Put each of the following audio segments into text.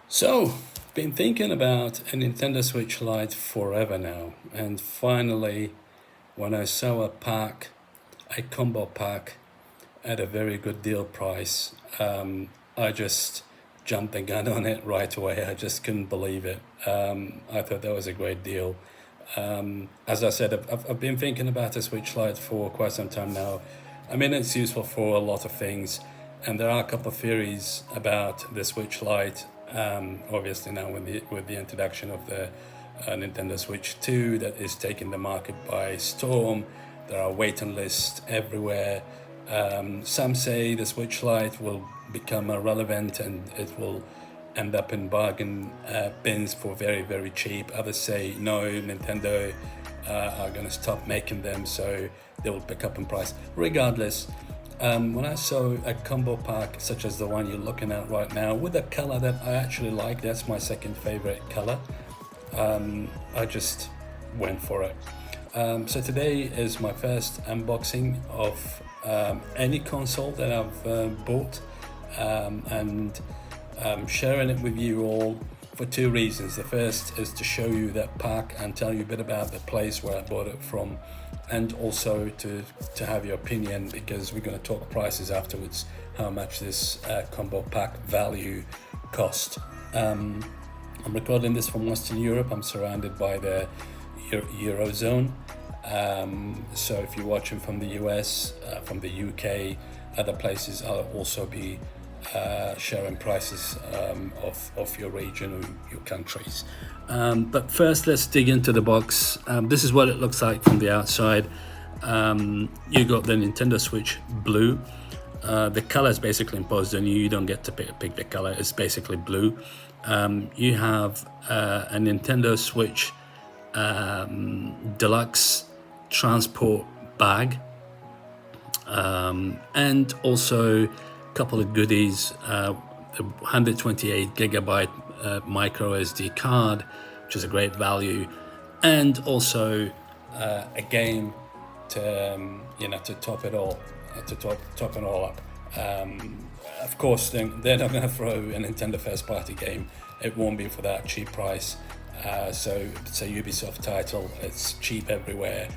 So, been thinking about a Nintendo Switch Lite forever now, and finally, when I saw a combo pack at a very good deal price, I just jumped the gun on it right away. I just couldn't believe it. I thought that was a great deal. As I said, I've been thinking about a Switch Lite for quite some time now. I mean, it's useful for a lot of things, and there are a couple of theories about the Switch Lite. Obviously, now with the introduction of the Nintendo Switch 2, that is taking the market by storm. There are waiting lists everywhere. Some say the Switch Lite will become irrelevant and it will end up in bargain bins for very, very cheap. Others say no, Nintendo are going to stop making them, so they will pick up in price. Regardless, when I saw a combo pack such as the one you're looking at right now with a color that I actually like, that's my second favorite color, I just went for it. So today is my first unboxing of any console that I've bought, and I'm sharing it with you all for two reasons. The first is to show you that pack and tell you a bit about the place where I bought it from, and also to have your opinion, because we're going to talk prices afterwards, how much this combo pack value cost. I'm recording this from Western Europe. I'm surrounded by the Eurozone. So if you're watching from the US, from the UK, other places, I'll also be sharing prices of your region or your countries. But first, let's dig into the box. This is what it looks like from the outside. You got the Nintendo Switch Blue. The color is basically imposed on you. You don't get to pick the color. It's basically blue. You have a Nintendo Switch Deluxe transport bag, and also a couple of goodies, the 128 gigabyte micro SD card, which is a great value, and also a game to to top it all, top it all up. Of course, they're not going to throw a Nintendo first party game. It won't be for that cheap price. So it's a Ubisoft title. It's cheap everywhere.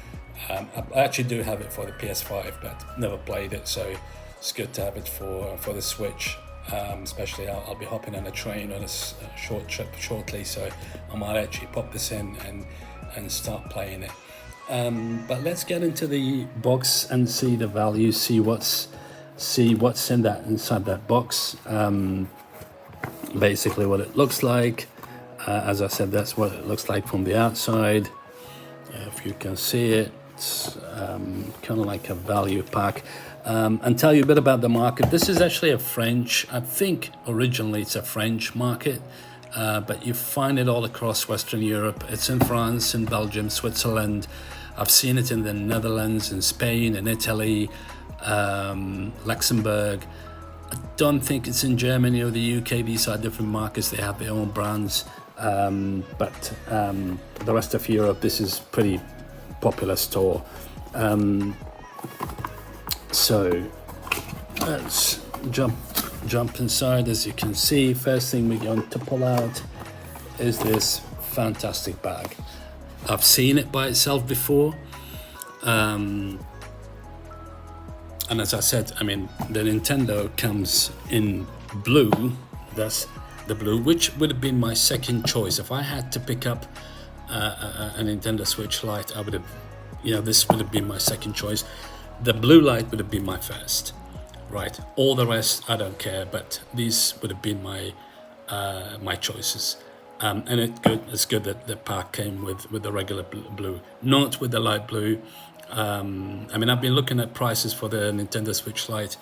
I actually do have it for the PS5, but never played it, so it's good to have it for the Switch. Especially I'll be hopping on a train on a short trip shortly, so I might actually pop this in and start playing it. But let's get into the box and see the value, see what's inside that box. Basically what it looks like. As I said, that's what it looks like from the outside. If you can see it, it's kind of like a value pack. And tell you a bit about the market. This is actually I think originally it's a French market, but you find it all across Western Europe. It's in France, in Belgium, Switzerland. I've seen it in the Netherlands, in Spain, in Italy, Luxembourg. I don't think it's in Germany or the UK. These are different markets. They have their own brands. But the rest of Europe, this is pretty popular store. So let's jump inside. As you can see, first thing we're going to pull out is this fantastic bag. I've seen it by itself before, and as I said, I mean, the Nintendo comes in blue. That's the blue, which would have been my second choice. If I had to pick up a Nintendo Switch Lite, I would have, this would have been my second choice. The blue light would have been my first, right? All the rest, I don't care, but these would have been my choices. And it's good that the pack came with the regular blue, not with the light blue. I mean, I've been looking at prices for the Nintendo Switch Lite.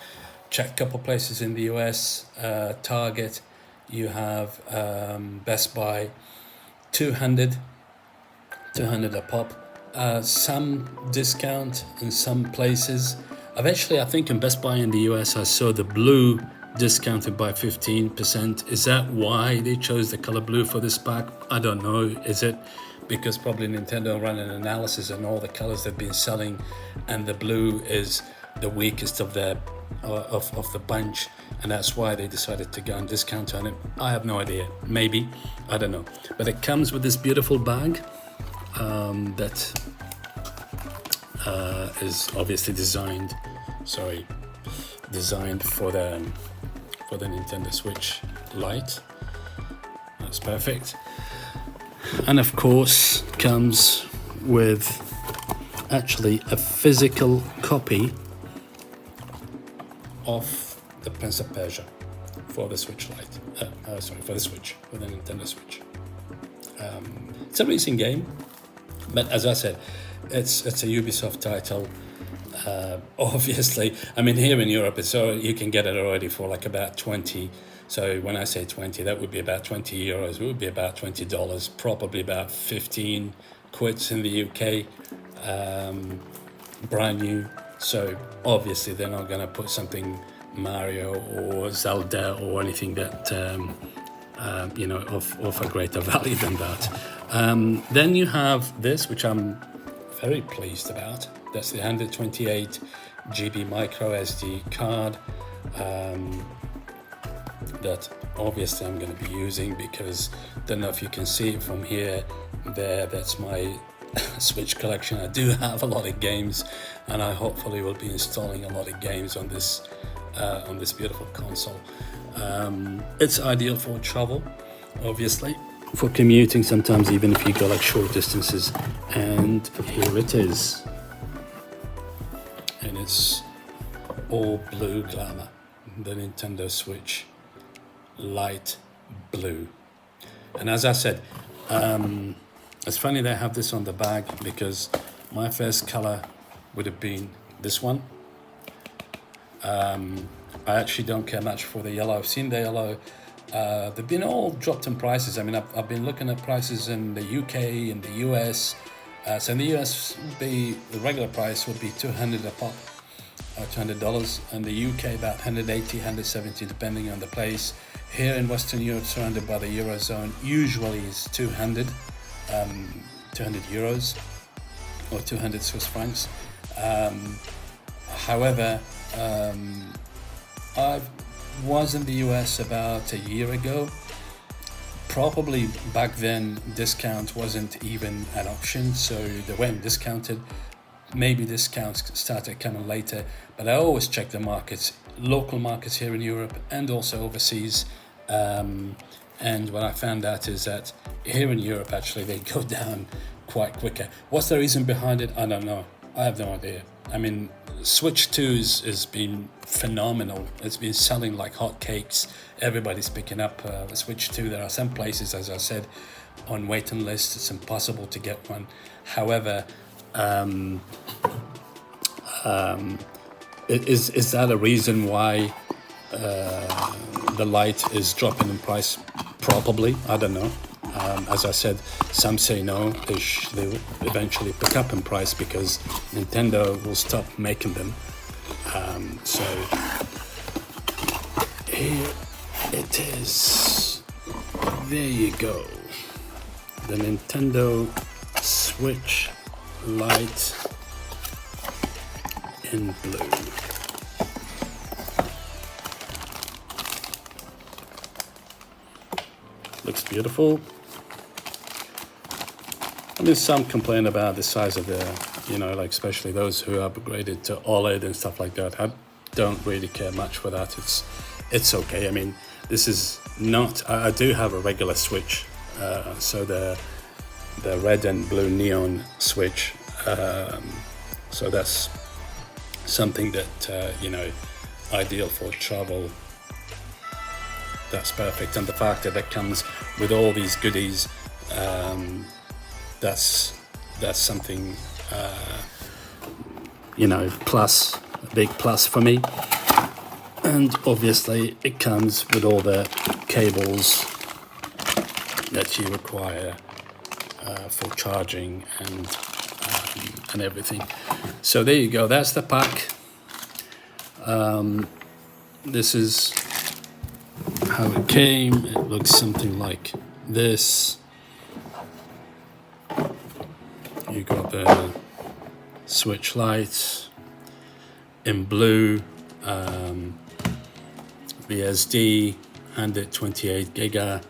Checked a couple places in the US, Target. You have Best Buy, 200 a pop. Some discount in some places. Eventually, I think in Best Buy in the US, I saw the blue discounted by 15%. Is that why they chose the color blue for this pack? I don't know. Is it because probably Nintendo ran an analysis on all the colors they've been selling, and the blue is the weakest of the bunch? and that's why they decided to go and discount on it. I have no idea, maybe, I don't know. But it comes with this beautiful bag that is obviously designed for the Nintendo Switch Lite. That's perfect. And of course comes with actually a physical copy of the Prince of Persia for the Switch Lite. For the Nintendo Switch. It's a racing game, but as I said, it's a Ubisoft title. Obviously, I mean, here in Europe, you can get it already for like about 20. So when I say 20, that would be about 20 euros. It would be about $20, probably about 15 quids in the UK, brand new. So obviously they're not going to put something Mario or Zelda or anything that of a greater value than that. Then you have this, which I'm very pleased about. That's the 128 GB micro SD card that obviously I'm going to be using, because I don't know if you can see it from here. That's my Switch collection. I do have a lot of games, and I hopefully will be installing a lot of games on this beautiful console. It's ideal for travel, obviously, for commuting sometimes, even if you go like short distances. And here it is, and it's all blue glamour, the Nintendo Switch Lite blue. And as I said, it's funny they have this on the bag, because my first color would have been this one. I actually don't care much for the yellow. I've seen the yellow. They've been all dropped in prices. I mean, I've been looking at prices in the UK, in the US. So in the US, the regular price would be $200 a pop, $200. In the UK, about 180, 170, depending on the place. Here in Western Europe, surrounded by the Eurozone, usually is 200 euros or 200 Swiss francs. However, I was in the US about a year ago. Probably back then discount wasn't even an option, so they weren't discounted. Maybe discounts started coming later, but I always check the markets, local markets here in Europe and also overseas. And what I found out is that here in Europe, actually, they go down quite quicker. What's the reason behind it? I don't know. I have no idea. I mean, Switch 2 has been phenomenal. It's been selling like hotcakes. Everybody's picking up Switch 2. There are some places, as I said, on waiting lists. It's impossible to get one. However, is that a reason why the Lite is dropping in price? Probably. I don't know. As I said, some say no, they will eventually pick up in price because Nintendo will stop making them. So here it is. There you go. The Nintendo Switch Lite in blue. Looks beautiful. I mean, some complain about the size of the, like especially those who upgraded to OLED and stuff like that. I don't really care much for that. It's okay. I mean, this is not. I do have a regular Switch, so the red and blue neon Switch. So that's something that ideal for travel. That's perfect, and the fact that it comes with all these goodies, that's something, plus, a big plus for me. And obviously it comes with all the cables that you require for charging and everything. So there you go, that's the pack. This is how it came. It looks something like this. You got the Switch Lite in blue. the SD, 128 giga,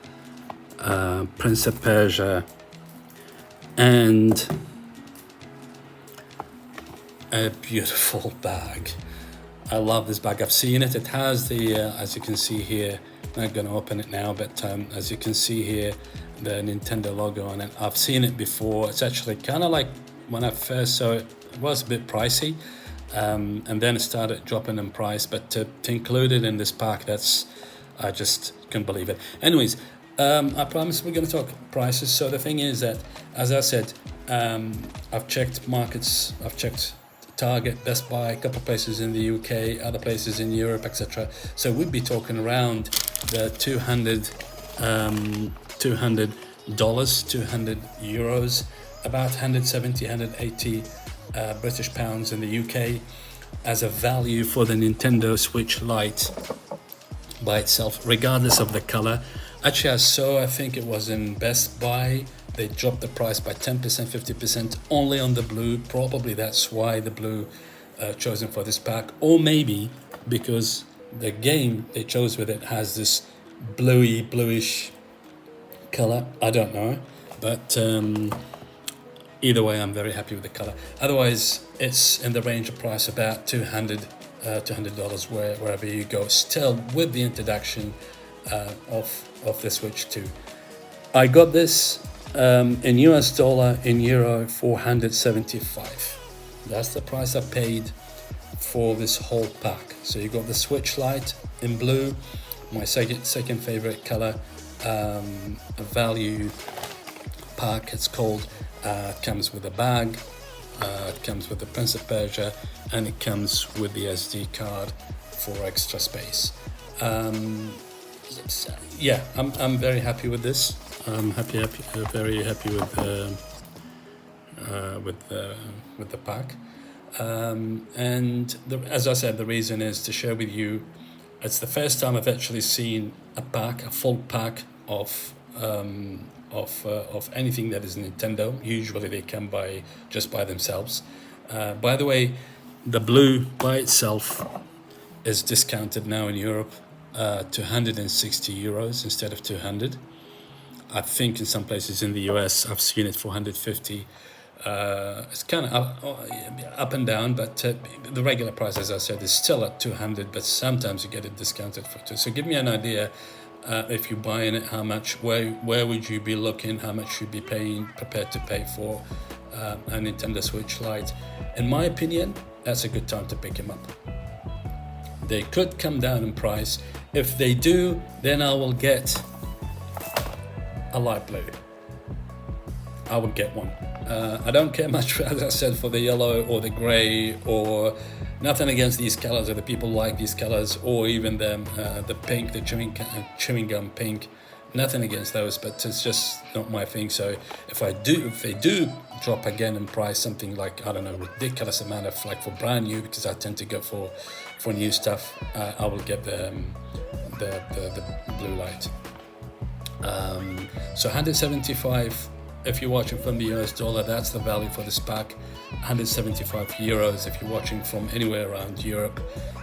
Prince of Persia, and a beautiful bag. I love this bag. I've seen it. It has the, as you can see here, I'm not going to open it now, but as you can see here, the Nintendo logo on it. I've seen it before. It's actually kind of like when I first saw it, it was a bit pricey, and then it started dropping in price. But to include it in this pack, I just couldn't believe it. Anyways, I promise we're going to talk prices. So the thing is that, as I said, I've checked markets. I've checked Target, Best Buy, a couple of places in the UK, other places in Europe, etc. So we'd be talking around the $200, €200, about 170, 180 British pounds in the UK as a value for the Nintendo Switch Lite by itself, regardless of the color. Actually, I think it was in Best Buy, they dropped the price by 10%, 50% only on the blue. Probably that's why the blue chosen for this pack, or maybe because the game they chose with it has this bluish color. I don't know, but either way, I'm very happy with the color. Otherwise, it's in the range of price about $200 wherever you go, still with the introduction of the Switch 2. I got this in US dollar, in euro, 475. That's the price I paid for this whole pack. So you got the Switch Lite in blue, my second favorite color, a value pack it's called. It comes with a bag, it comes with the Prince of Persia, and it comes with the SD card for extra space. Yeah, I'm very happy with this. I'm very happy with the pack. And as I said, the reason is to share with you. It's the first time I've actually seen a full pack of anything that is Nintendo. Usually they come just by themselves. By the way, the blue by itself is discounted now in Europe to 160 euros instead of 200. I think in some places in the US I've seen it for 150. It's kind of up and down, but the regular price, as I said, is still at 200, but sometimes you get it discounted for 2. So give me an idea, if you're buying it, how much, where would you be looking, how much you'd be prepared to pay for a Nintendo Switch Lite. In my opinion, that's a good time to pick him up. They could come down in price. If they do, then I will get a light blue. I would get one. I don't care much, as I said, for the yellow or the grey, or nothing against these colors, or the people like these colors, or even the pink, the chewing gum pink. Nothing against those, but it's just not my thing. So if they do drop again in price, something like, I don't know, ridiculous amount of, like for brand new, because I tend to go for new stuff, I will get the blue light. So 175. If you're watching from the US dollar, that's the value for this pack. 175 euros if you're watching from anywhere around Europe.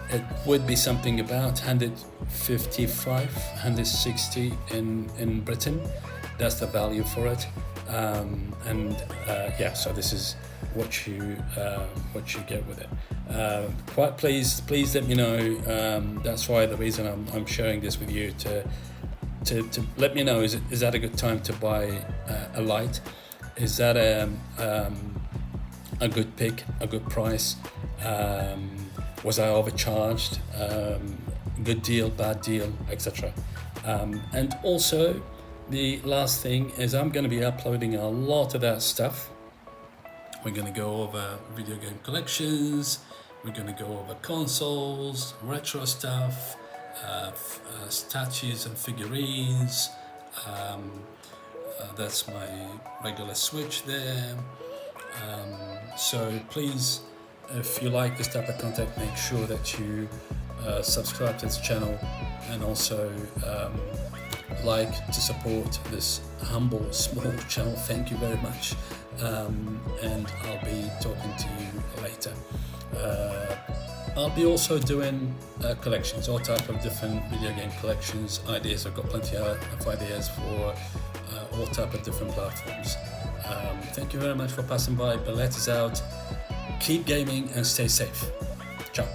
It would be something about 155, 160 in Britain. That's the value for it. Yeah, so this is what you get with it. Quite please let me know. That's why the reason I'm sharing this with you, to let me know, is that a good time to buy a Lite? Is that a good pick, a good price? Was I overcharged? Good deal, bad deal, etc. And also, the last thing is I'm going to be uploading a lot of that stuff. We're going to go over video game collections, we're going to go over consoles, retro stuff, statues and figurines. That's my regular Switch there. So please, if you like this type of content, make sure that you subscribe to this channel, and also like to support this humble, small channel. Thank you very much, and I'll be talking to you later. I'll be also doing collections, all type of different video game collections, ideas. I've got plenty of ideas for all type of different platforms. Thank you very much for passing by. The letters out. Keep gaming and stay safe. Ciao.